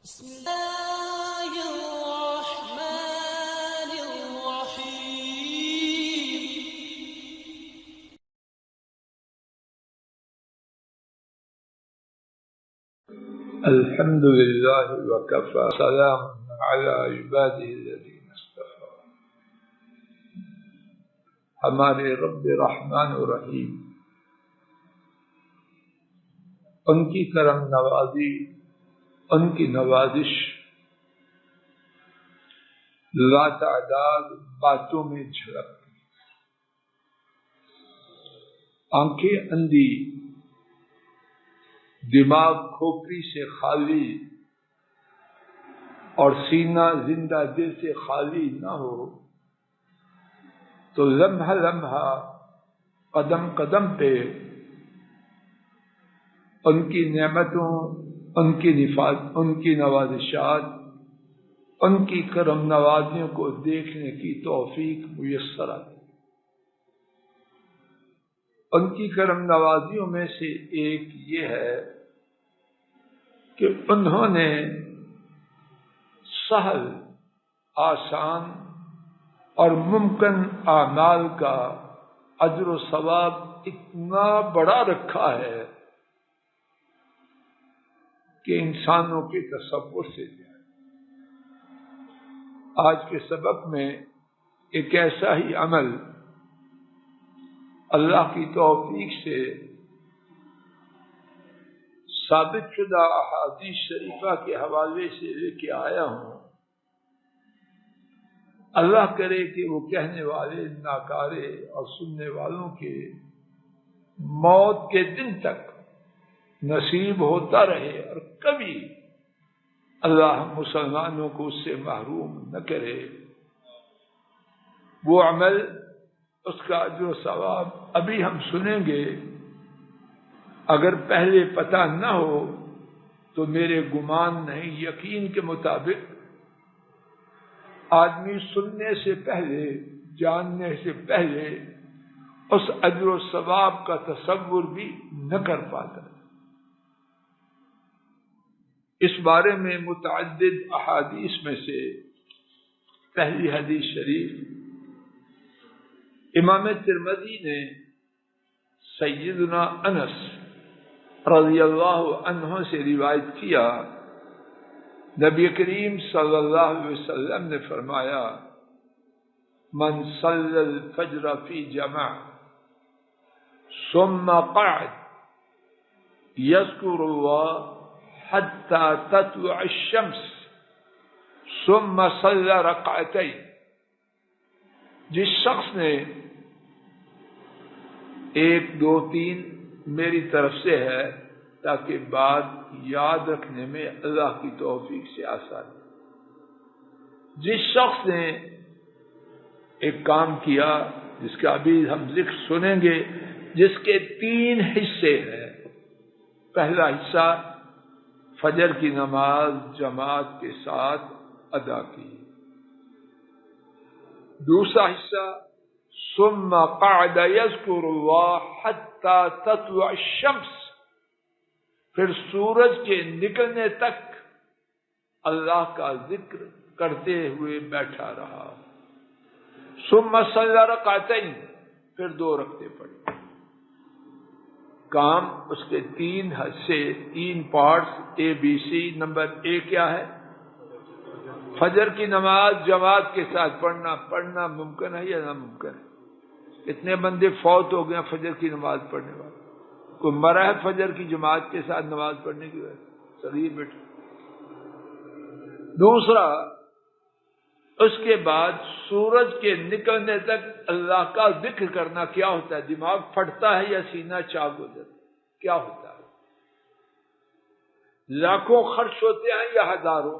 بسم الله الرحمن الرحيم. الحمد لله وكفى سلام على عباده الذين اصطفى. ہمارے رب رحمان و رحیم، ان کی کرم نوازی، ان کی نوازش لا تعداد باتوں میں جھلکتی، آنکھیں اندھی، دماغ کھوپڑی سے خالی اور سینہ زندہ دل سے خالی نہ ہو تو لمحہ لمحہ، قدم قدم پہ ان کی نعمتوں، ان کی نوازشات، ان کی کرم نوازیوں کو دیکھنے کی توفیق میسر آتی۔ ان کی کرم نوازیوں میں سے ایک یہ ہے کہ انہوں نے سہل، آسان اور ممکن اعمال کا اجر و ثواب اتنا بڑا رکھا ہے کہ انسانوں کے تصور سے زیادہ۔ آج کے سبق میں ایک ایسا ہی عمل اللہ کی توفیق سے ثابت شدہ احادیث شریفہ کے حوالے سے لے کے آیا ہوں۔ اللہ کرے کہ وہ کہنے والے، ناکارے اور سننے والوں کے موت کے دن تک نصیب ہوتا رہے اور کبھی اللہ مسلمانوں کو اس سے محروم نہ کرے۔ وہ عمل، اس کا اجر و ثواب ابھی ہم سنیں گے۔ اگر پہلے پتہ نہ ہو تو میرے گمان نہیں، یقین کے مطابق آدمی سننے سے پہلے، جاننے سے پہلے اس اجر و ثواب کا تصور بھی نہ کر پاتا۔ اس بارے میں متعدد احادیث میں سے پہلی حدیث شریف امام ترمذی نے سیدنا انس رضی اللہ عنہ سے روایت کیا، نبی کریم صلی اللہ علیہ وسلم نے فرمایا، من صلی الفجر فی جمع ثم قعد یذکر اللہ حتی تطلع الشمس ثم صلی رکعتین، جس شخص نے 1 2 3 میری طرف سے ہے تاکہ بات یاد رکھنے میں اللہ کی توفیق سے آسان۔ جس شخص نے ایک کام کیا جس کا ابھی ہم ذکر سنیں گے، جس کے 3 حصے ہیں۔ پہلا حصہ فجر کی نماز جماعت کے ساتھ ادا کی، دوسرا حصہ ثم قعد یذکر اللہ حتی تطلع الشمس، پھر سورج کے نکلنے تک اللہ کا ذکر کرتے ہوئے بیٹھا رہا، ثم صلی رکعتین، پھر 2 رکعتیں پڑھی۔ کام اس کے 3 حصے، 3 پارٹس، ABC۔ نمبر 1 کیا ہے؟ فجر کی نماز جماعت کے ساتھ پڑھنا ممکن ہے یا ناممکن ہے؟ اتنے بندے فوت ہو گئے فجر کی نماز پڑھنے والے، کوئی مرا ہے فجر کی جماعت کے ساتھ نماز پڑھنے کی وجہ سے؟ صحیح بیٹھے۔ دوسرا، اس کے بعد سورج کے نکلنے تک اللہ کا ذکر کرنا کیا ہوتا ہے؟ دماغ پھٹتا ہے یا سینہ چاک ہو جاتا ہے؟ کیا ہوتا ہے؟ لاکھوں خرچ ہوتے ہیں یا ہزاروں؟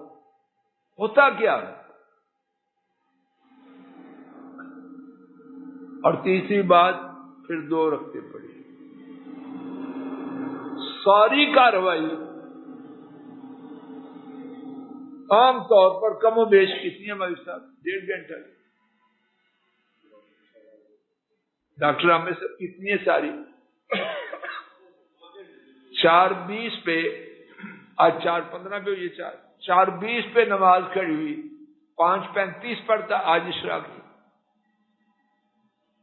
ہوتا کیا ہے؟ اور تیسری بات پھر 2 رکعتیں پڑھی۔ ساری کارروائی عام طور پر کم و بیش کتنی ہے ہمارے ساتھ؟ 1.5 گھنٹہ۔ ڈاکٹر عامر صاحب کتنی ہے ساری؟ 4:20 پہ، آج 4:15 پہ ہوئی ہے، 4:20 پہ نماز کھڑی ہوئی، 5:35 پڑھتا، آج اشراق کی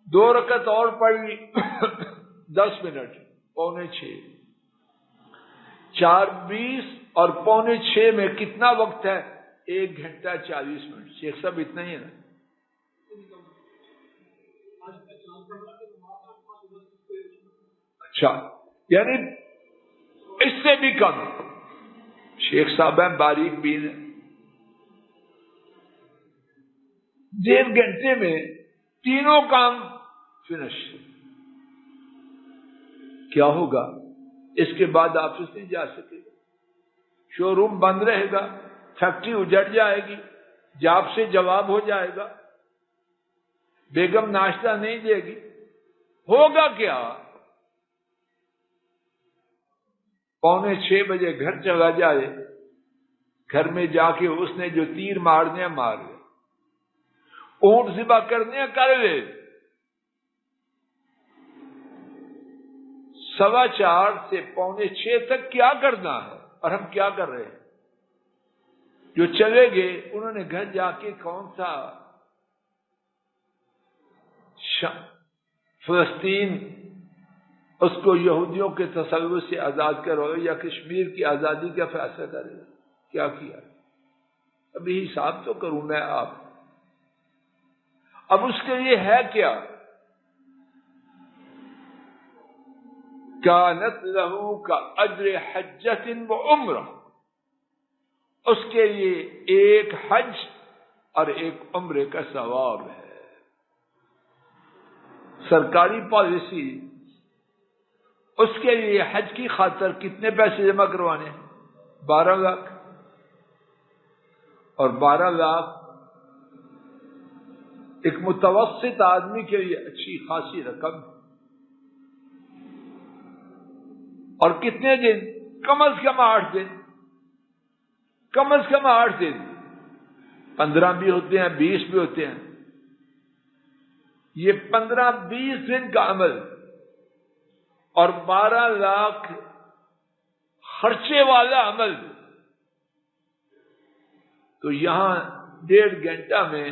2 رکعت اور پڑھ لی 10 منٹ، 5:45، 4:20 اور 5:45 میں کتنا وقت ہے؟ 1 گھنٹہ 40 منٹ۔ شیخ صاحب اتنا ہی ہے نا؟ اچھا، یعنی اس سے بھی کم۔ شیخ صاحب ہیں باریک بین، 1.5 گھنٹے میں تینوں کام فنش۔ کیا ہوگا؟ اس کے بعد آفس نہیں جا سکے گا، شو روم بند رہے گا، فیکٹری اجڑ جائے گی، جاب سے جواب ہو جائے گا، بیگم ناشتہ نہیں دے گی، ہوگا کیا؟ 5:45 بجے گھر چلا جائے، گھر میں جا کے اس نے جو تیر مارنے مار لے، اونٹ ذبح کرنے کر لے، 4:15 سے 5:45 تک کیا کرنا ہے؟ اور ہم کیا کر رہے ہیں؟ جو چلے گئے انہوں نے گھر جا کے کون سا فلسطین اس کو یہودیوں کے تسلط سے آزاد کرو یا کشمیر کی آزادی کا فیصلہ کرے؟ کیا کیا؟ ابھی حساب تو کروں میں آپ۔ اب اس کے لیے ہے کیا؟ کانت لہو کا اجر حجۃ و عمرہ، اس کے لیے ایک حج اور ایک عمرے کا ثواب ہے۔ سرکاری پالیسی، اس کے لیے حج کی خاطر کتنے پیسے جمع کروانے ہیں؟ 12 لاکھ، اور 12 لاکھ ایک متوسط آدمی کے لیے اچھی خاصی رقم۔ اور کتنے دن؟ کم از کم 8 دن، کم از کم 8 دن، 15 بھی ہوتے ہیں، 20 بھی ہوتے ہیں۔ یہ 15-20 دن کا عمل اور 12 لاکھ خرچے والا عمل، تو یہاں 1.5 گھنٹہ میں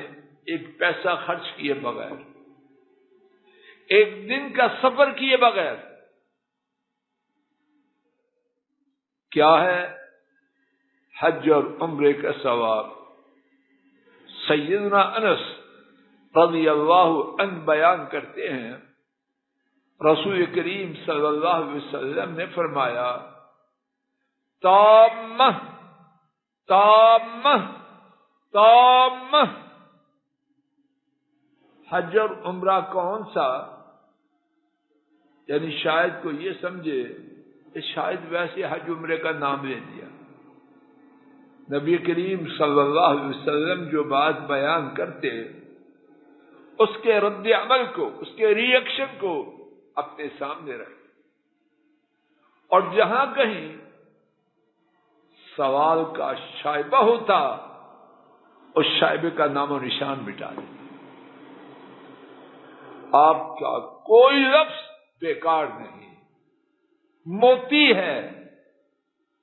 ایک پیسہ خرچ کیے بغیر، ایک دن کا سفر کیے بغیر کیا ہے؟ حج اور عمرے کا ثواب۔ سیدنا انس رضی اللہ عنہ بیان کرتے ہیں، رسول کریم صلی اللہ علیہ وسلم نے فرمایا، تامہ تامہ تامہ، حج اور عمرہ کون سا؟ یعنی شاید کو یہ سمجھے کہ شاید ویسے حج عمرے کا نام لے دیا۔ نبی کریم صلی اللہ علیہ وسلم جو بات بیان کرتے، اس کے رد عمل کو، اس کے ری ایکشن کو اپنے سامنے رکھ، اور جہاں کہیں سوال کا شائبہ ہوتا اس شائبے کا نام و نشان مٹا دیں۔ آپ کا کوئی لفظ بیکار نہیں، موتی ہے،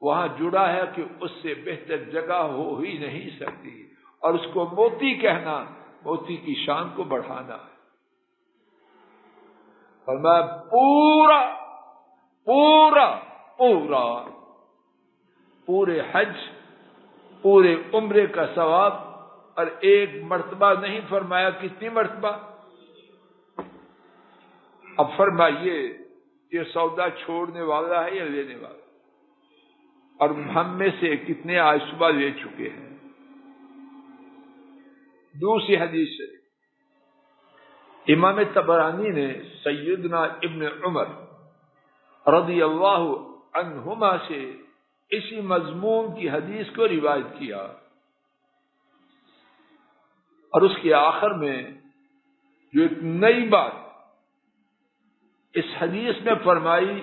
وہاں جڑا ہے کہ اس سے بہتر جگہ ہو ہی نہیں سکتی، اور اس کو موتی کہنا موتی کی شان کو بڑھانا ہے۔ فرمایا پورا پورا پورا پورے حج پورے عمرے کا ثواب، اور ایک مرتبہ نہیں فرمایا کتنی مرتبہ؟ اب فرمائیے یہ سودا چھوڑنے والا ہے یا لینے والا؟ اور ہم میں سے کتنے آج صبح لے چکے ہیں؟ دوسری حدیث سے امام طبرانی نے سیدنا ابن عمر رضی اللہ عنہما سے اسی مضمون کی حدیث کو روایت کیا، اور اس کے آخر میں جو ایک نئی بات اس حدیث میں فرمائی،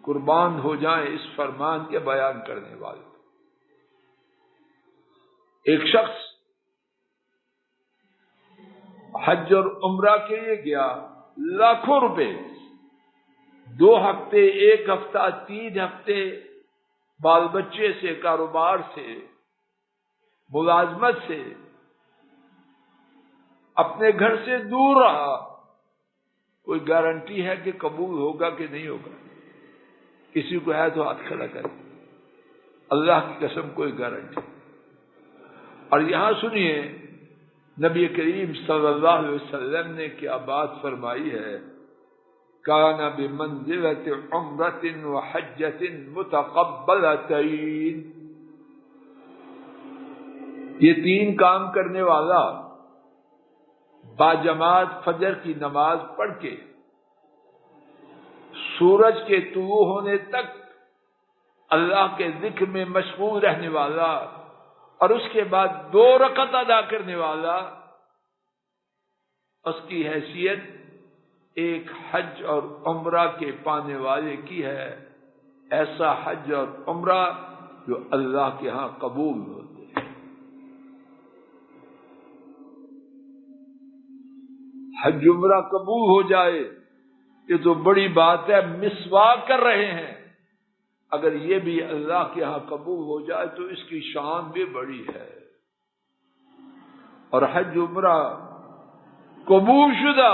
قربان ہو جائیں اس فرمان کے بیان کرنے والے۔ ایک شخص حج اور عمرہ کے لیے گیا، لاکھوں روپے، 2 ہفتے، 1 ہفتہ، 3 ہفتے، بال بچے سے، کاروبار سے ملازمت سے اپنے گھر سے دور رہا، کوئی گارنٹی ہے کہ قبول ہوگا کہ نہیں ہوگا؟ کسی کو ہے تو ہاتھ کھڑا کرے، اللہ کی قسم کوئی گارنٹی۔ اور یہاں سنیے نبی کریم صلی اللہ علیہ وسلم نے کیا بات فرمائی ہے، کان بمنزلۃ عمرۃ وحجۃ متقبلتین، یہ تین کام کرنے والا باجماعت فجر کی نماز پڑھ کے سورج کے طلوع ہونے تک اللہ کے ذکر میں مشغول رہنے والا اور اس کے بعد 2 رکعت ادا کرنے والا، اس کی حیثیت ایک حج اور عمرہ کے پانے والے کی ہے، ایسا حج اور عمرہ جو اللہ کے ہاں قبول ہوتے ہیں۔ حج عمرہ قبول ہو جائے یہ تو بڑی بات ہے، مسواک کر رہے ہیں، اگر یہ بھی اللہ کے ہاں قبول ہو جائے تو اس کی شان بھی بڑی ہے۔ اور حج عمرہ قبول شدہ،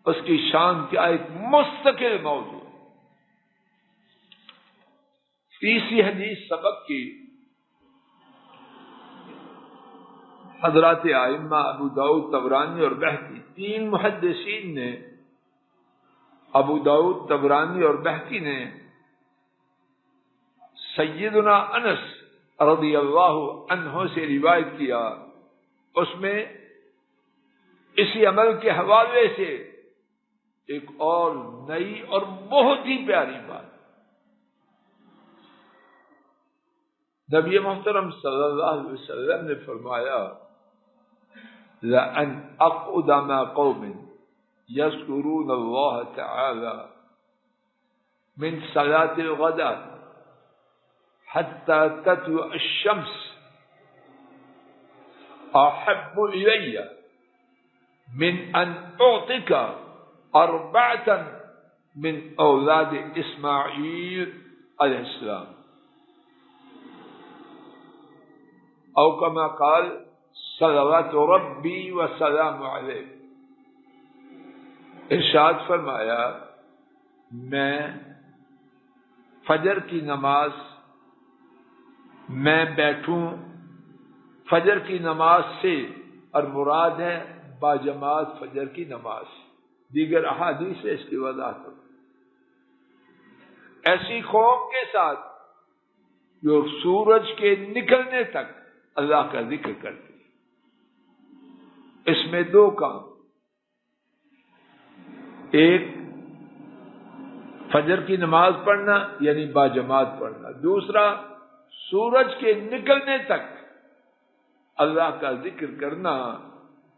اس کی شان کیا ایک مستقل موضوع۔ تیسری حدیث سبق کی، حضرات ائمہ ابو داؤد، طبرانی اور بہقی، 3 محدثین نے، ابو داؤد، طبرانی اور بہقی نے سیدنا انس رضی اللہ عنہ سے روایت کیا، اس میں اسی عمل کے حوالے سے ایک اور نئی اور بہت ہی پیاری بات، نبی محترم صلی اللہ علیہ وسلم نے فرمایا لَأَنْ أَقْعُدَ مَعَ قَوْمٍ يَذْكُرُونَ اللَّهَ تَعَالَى مِنْ صَلَاةِ الْغَدَاةِ حَتَّى تَطْلُعَ الشَّمْسُ أَحَبُّ إِلَيَّ مِنْ أَنْ أُعْطِيَكَ 4 مِنْ أَوْلَادِ إِسْمَاعِيلَ عَلَيْهِ السَّلَامُ، او كما قال صلوات ربی وسلام علیہ۔ ارشاد فرمایا میں فجر کی نماز میں بیٹھوں، فجر کی نماز سے اور مراد ہے باجماعت فجر کی نماز، دیگر احادیث سے اس کی وضاحت ہو، ایسی قوم کے ساتھ جو سورج کے نکلنے تک اللہ کا ذکر کرتی، اس میں 2 کام، ایک فجر کی نماز پڑھنا یعنی باجماعت پڑھنا، دوسرا سورج کے نکلنے تک اللہ کا ذکر کرنا،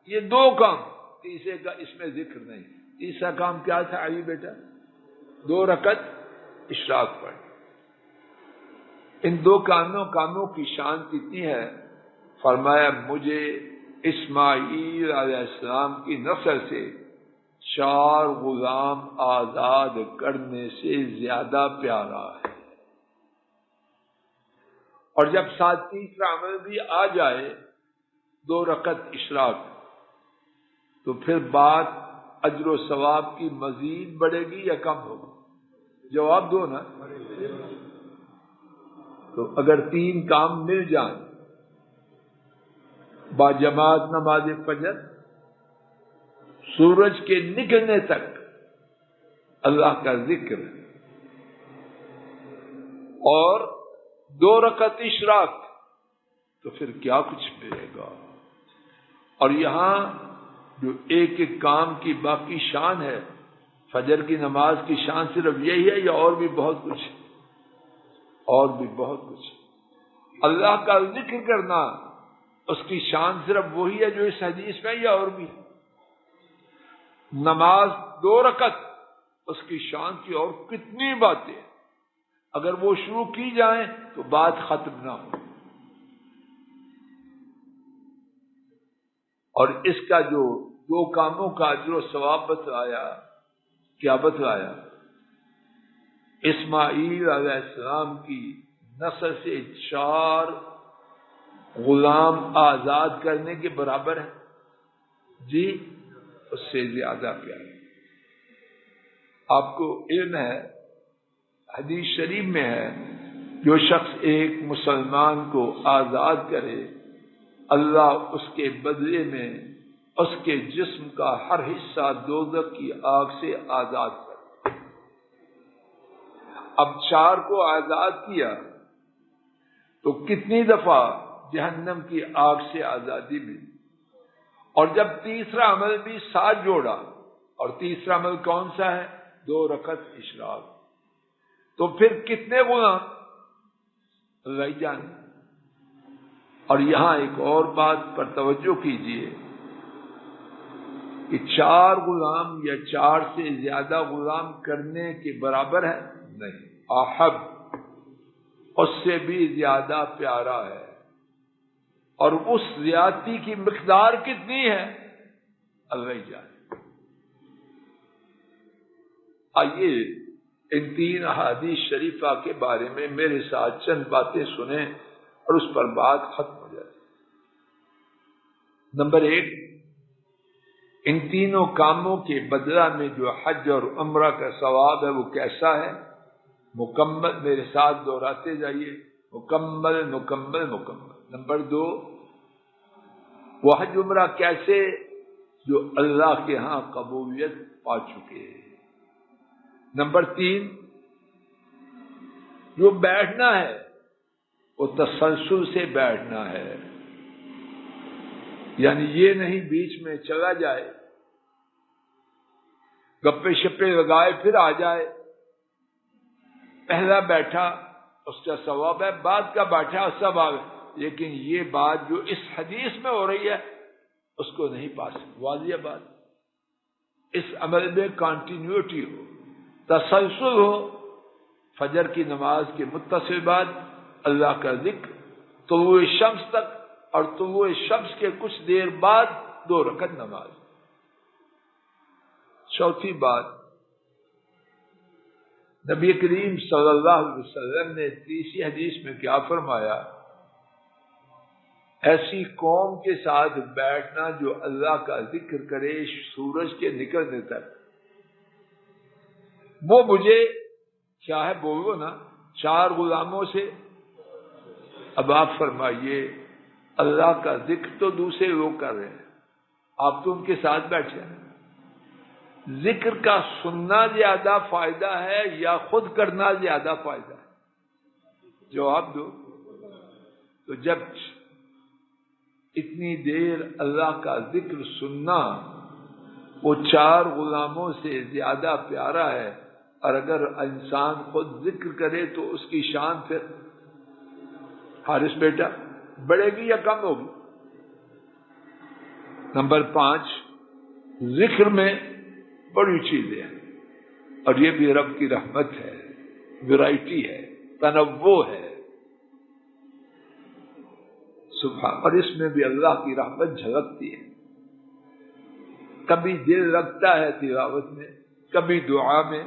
یہ 2 کام، تیسرے کا اس میں ذکر نہیں۔ تیسرا کام کیا تھا علی بیٹا؟ 2 رکعت اشراق پڑھ۔ ان 2 کاموں کی شان کتنی ہے؟ فرمایا مجھے اسماعیل علیہ السلام کی نسل سے 4 غلام آزاد کرنے سے زیادہ پیارا ہے۔ اور جب ساتھ تیسرا عمل بھی آ جائے 2 رکعت اشراق، تو پھر بات اجر و ثواب کی مزید بڑھے گی یا کم ہوگی؟ جواب دو نا۔ تو اگر 3 کام مل جائیں، باجماعت نماز فجر، سورج کے نکلنے تک اللہ کا ذکر اور 2 رکعت اشراق، تو پھر کیا کچھ ملے گا۔ اور یہاں جو ایک ایک کام کی باقی شان ہے، فجر کی نماز کی شان صرف یہی ہے یا اور بھی بہت کچھ؟ اور بھی بہت کچھ۔ اللہ کا ذکر کرنا اس کی شان صرف وہی ہے جو اس حدیث میں، یا اور بھی؟ نماز 2 رکعت، اس کی شان کی اور کتنی باتیں، اگر وہ شروع کی جائیں تو بات ختم نہ ہو۔ اور اس کا جو 2 کاموں کا اجر و ثواب بتلایا، کیا بتلایا؟ اسماعیل علیہ السلام کی نسل سے 4 غلام آزاد کرنے کے برابر ہے؟ جی اس سے زیادہ پیارا۔ آپ کو علم ہے، حدیث شریف میں ہے، جو شخص ایک مسلمان کو آزاد کرے اللہ اس کے بدلے میں اس کے جسم کا ہر حصہ دوزخ کی آگ سے آزاد کرے۔ اب 4 کو آزاد کیا تو کتنی دفعہ جہنم کی آگ سے آزادی ملی؟ اور جب تیسرا عمل بھی ساتھ جوڑا، اور تیسرا عمل کون سا ہے؟ 2 رکعت اشراق، تو پھر کتنے غلام؟ اللہ ہی جانے۔ اور یہاں ایک اور بات پر توجہ کیجیے کہ 4 غلام یا 4 سے زیادہ غلام کرنے کے برابر ہے؟ نہیں، احب، اس سے بھی زیادہ پیارا ہے۔ اور اس زیادتی کی مقدار کتنی ہے؟ اللہ ہی جانے۔ آئیے ان 3 احادیث شریفہ کے بارے میں میرے ساتھ چند باتیں سنیں اور اس پر بات ختم ہو جائے۔ نمبر 1، ان تینوں کاموں کے بدلہ میں جو حج اور عمرہ کا ثواب ہے وہ کیسا ہے؟ مکمل، میرے ساتھ دہراتے جائیے، مکمل مکمل مکمل۔ نمبر 2، وہ حج عمرہ کیسے؟ جو اللہ کے ہاں قبولیت پا چکے ہیں۔ نمبر 3، جو بیٹھنا ہے وہ تسلسل سے بیٹھنا ہے، یعنی یہ نہیں بیچ میں چلا جائے، گپے شپے لگائے پھر آ جائے۔ پہلا بیٹھا اس کا ثواب ہے، بعد کا بیٹھا اس کا ثواب ہے، لیکن یہ بات جو اس حدیث میں ہو رہی ہے اس کو نہیں پا سکتے۔ واضح بات، اس عمل میں کنٹینیوٹی ہو، تسلسل ہو، فجر کی نماز کے متصل بعد اللہ کا ذکر طلوع شمس تک، اور طلوع شمس کے کچھ دیر بعد 2 رکعت نماز۔ چوتھی بات، نبی کریم صلی اللہ علیہ وسلم نے تیسری حدیث میں کیا فرمایا؟ ایسی قوم کے ساتھ بیٹھنا جو اللہ کا ذکر کرے سورج کے نکلنے تک، وہ مجھے کیا ہے بولو نا، 4 غلاموں سے۔ اب آپ فرمائیے، اللہ کا ذکر تو دوسرے لوگ کر رہے ہیں، آپ تو ان کے ساتھ بیٹھے ہیں، ذکر کا سننا زیادہ فائدہ ہے یا خود کرنا زیادہ فائدہ ہے؟ جواب دو۔ تو جب اتنی دیر اللہ کا ذکر سننا وہ 4 غلاموں سے زیادہ پیارا ہے، اور اگر انسان خود ذکر کرے تو اس کی شان پھر حارث بیٹا بڑھے گی یا کم ہوگی؟ نمبر 5، ذکر میں بڑی چیزیں ہیں، اور یہ بھی رب کی رحمت ہے، ویرائٹی ہے، تنوع ہے، سبحان، اور اس میں بھی اللہ کی رحمت جھلکتی ہے۔ کبھی دل لگتا ہے تلاوت میں، کبھی دعا میں،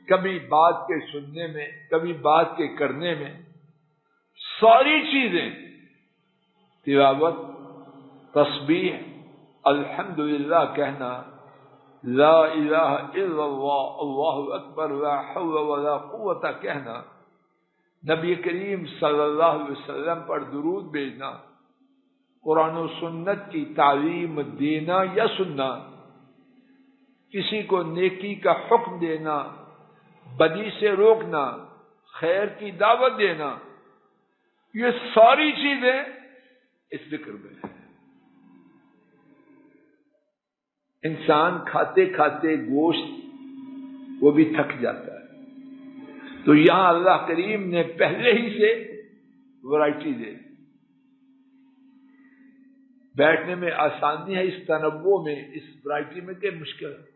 کبھی بات کے سننے میں، کبھی بات کے کرنے میں، ساری چیزیں، تلاوت، تسبیح، الحمدللہ کہنا، لا الہ الا اللہ، اللہ اکبر، لا حول ولا قوت کہنا، نبی کریم صلی اللہ علیہ وسلم پر درود بھیجنا، قرآن و سنت کی تعلیم دینا یا سننا، کسی کو نیکی کا حکم دینا، بدی سے روکنا، خیر کی دعوت دینا، یہ ساری چیزیں اس ذکر میں ہیں۔ انسان کھاتے کھاتے گوشت وہ بھی تھک جاتا ہے، تو یہاں اللہ کریم نے پہلے ہی سے ورائٹی دے، بیٹھنے میں آسانی ہے، اس تنوع میں، اس ورائٹی میں کہ مشکل ہے،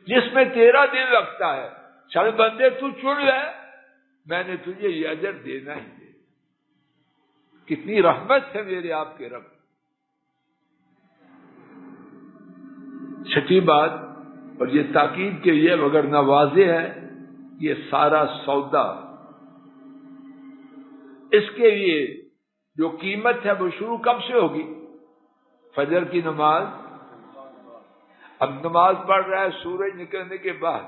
جس میں تیرا دل لگتا ہے، چل بندے تو چن لے، میں نے تجھے یہ اجر دینا ہی دے۔ کتنی رحمت ہے میرے آپ کے رب۔ چھٹی بات، اور یہ تاکید کے لیے مگر نہ واضح ہے، یہ سارا سودا اس کے لیے جو قیمت ہے وہ شروع کب سے ہوگی؟ فجر کی نماز. اب نماز پڑھ رہا ہے سورج نکلنے کے بعد،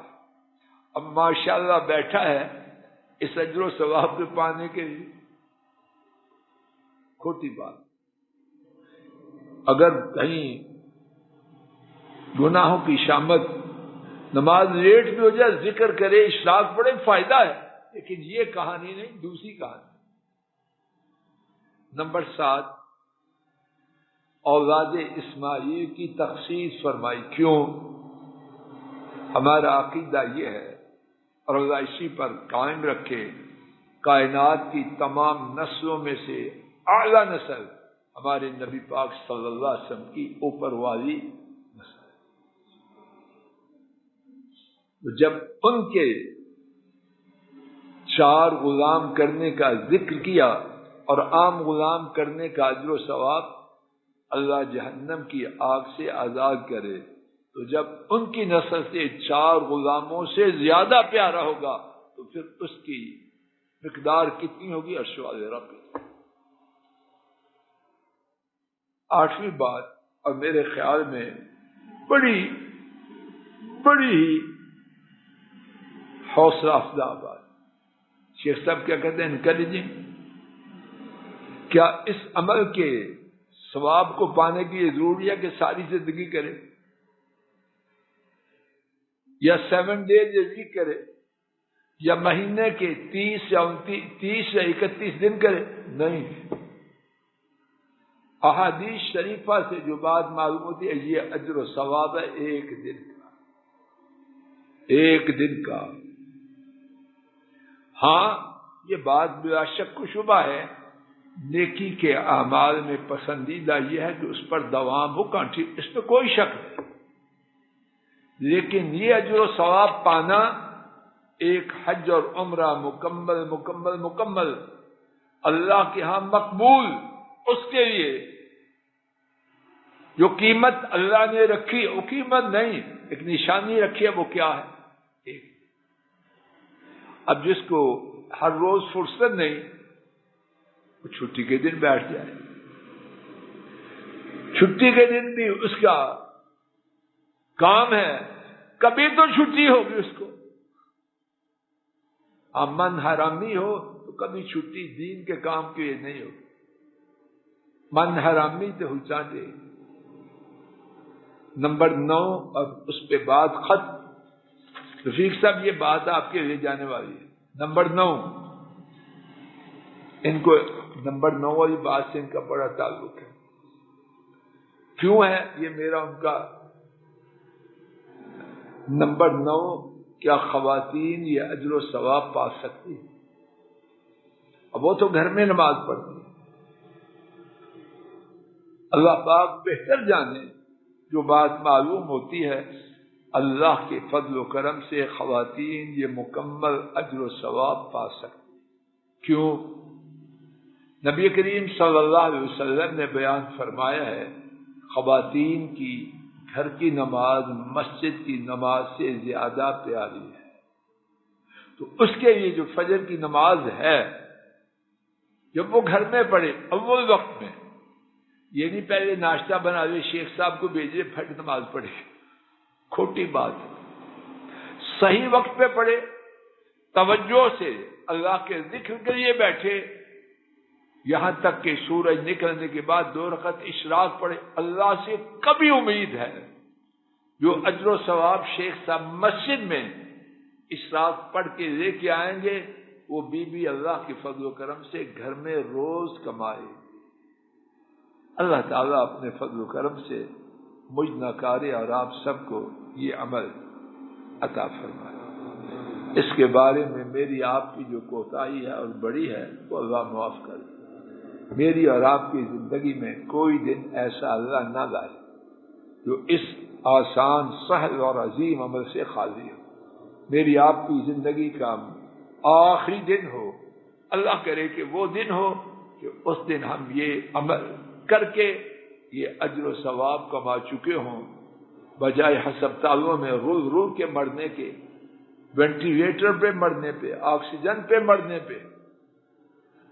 اب ماشاءاللہ بیٹھا ہے اس اجر و ثواب کو پانے کے لیے. کھوٹی بات. اگر کہیں گناہوں کی شامت نماز لیٹ بھی ہو جائے، ذکر کرے، اشراق پڑھے، فائدہ ہے، لیکن یہ کہانی نہیں، دوسری کہانی. نمبر 7، اولاد اسماعیل کی تخصیص فرمائی. کیوں؟ ہمارا عقیدہ یہ ہے اور اللہ اسی پر قائم رکھے، کائنات کی تمام نسلوں میں سے اعلیٰ نسل ہمارے نبی پاک صلی اللہ علیہ وسلم کی اوپر والی نسل. جب ان کے 4 غلام کرنے کا ذکر کیا اور عام غلام کرنے کا اجر و ثواب اللہ جہنم کی آگ سے آزاد کرے، تو جب ان کی نسل سے 4 غلاموں سے زیادہ پیارا ہوگا تو پھر اس کی مقدار کتنی ہوگی؟ عرش والے رب. 8ویں بات، اور میرے خیال میں بڑی ہی حوصلہ افزا بات. شیخ صاحب کیا کہتے ہیں؟ انکریجنگ. کیا اس عمل کے ثواب کو پانے کی یہ ضروری ہے کہ ساری زندگی کرے، یا 7 days a week کرے، یا مہینے کے 30 یا 31 دن کرے؟ نہیں. احادیث شریفہ سے جو بات معلوم ہوتی ہے یہ اجر و ثواب ہے 1 دن کا. 1 دن کا. ہاں یہ بات بلا شک و شبہ ہے، نیکی کے اعمال میں پسندیدہ یہ ہے کہ اس پر دوام ہو، کنٹینیو، اس میں کوئی شک نہیں. لیکن یہ اجر و ثواب پانا ایک حج اور عمرہ مکمل اللہ کے ہاں مقبول، اس کے لیے جو قیمت اللہ نے رکھی وہ قیمت نہیں، ایک نشانی رکھی ہے. وہ کیا ہے؟ ایک. اب جس کو ہر روز فرصت نہیں، وہ چھٹی کے دن بیٹھ جائے. چھٹی کے دن بھی اس کا کام ہے، کبھی تو چھٹی ہوگی اس کو. من حرامی ہو تو کبھی چھٹی دین کے کام کے لیے نہیں ہوگی. من حرامی تو ہو چاہتے. نمبر 9، اور اس پہ بات ختم. رفیق صاحب یہ بات آپ کے لے جانے والی ہے. نمبر 9، ان کو نمبر 9 والی بات سے ان کا بڑا تعلق ہے. کیوں ہے یہ میرا ان کا نمبر 9؟ کیا خواتین یہ اجر و ثواب پا سکتی ہیں؟ اب وہ تو گھر میں نماز پڑھتی ہیں. اللہ پاک بہتر جانے. جو بات معلوم ہوتی ہے اللہ کے فضل و کرم سے خواتین یہ مکمل اجر و ثواب پا سکتی. کیوں؟ نبی کریم صلی اللہ علیہ وسلم نے بیان فرمایا ہے خواتین کی گھر کی نماز مسجد کی نماز سے زیادہ پیاری ہے. تو اس کے لیے جو فجر کی نماز ہے جب وہ گھر میں پڑھے اول وقت میں، یہ نہیں پہلے ناشتہ بنا لے شیخ صاحب کو بھیجے پھر نماز پڑھے، کھوٹی بات. صحیح وقت پہ پڑھے، توجہ سے اللہ کے ذکر کے لیے بیٹھے، یہاں تک کہ سورج نکلنے کے بعد 2 رکعت اشراق پڑھے. اللہ سے کبھی امید ہے جو اجر و ثواب شیخ صاحب مسجد میں اشراق پڑھ کے لے کے آئیں گے وہ بی بی اللہ کے فضل و کرم سے گھر میں روز کمائے. اللہ تعالیٰ اپنے فضل و کرم سے مجھ ناکارے اور آپ سب کو یہ عمل عطا فرمائے. اس کے بارے میں میری آپ کی جو کوتاہی ہے اور بڑی ہے وہ اللہ معاف کرے. میری اور آپ کی زندگی میں کوئی دن ایسا اللہ نہ لائے جو اس آسان سہل اور عظیم عمل سے خالی ہو. میری آپ کی زندگی کا آخری دن ہو، اللہ کرے کہ وہ دن ہو کہ اس دن ہم یہ عمل کر کے یہ اجر و ثواب کما چکے ہوں، بجائے ہسپتالوں میں رول کے مرنے کے، وینٹیلیٹر پہ مرنے پہ، آکسیجن پہ مرنے پہ.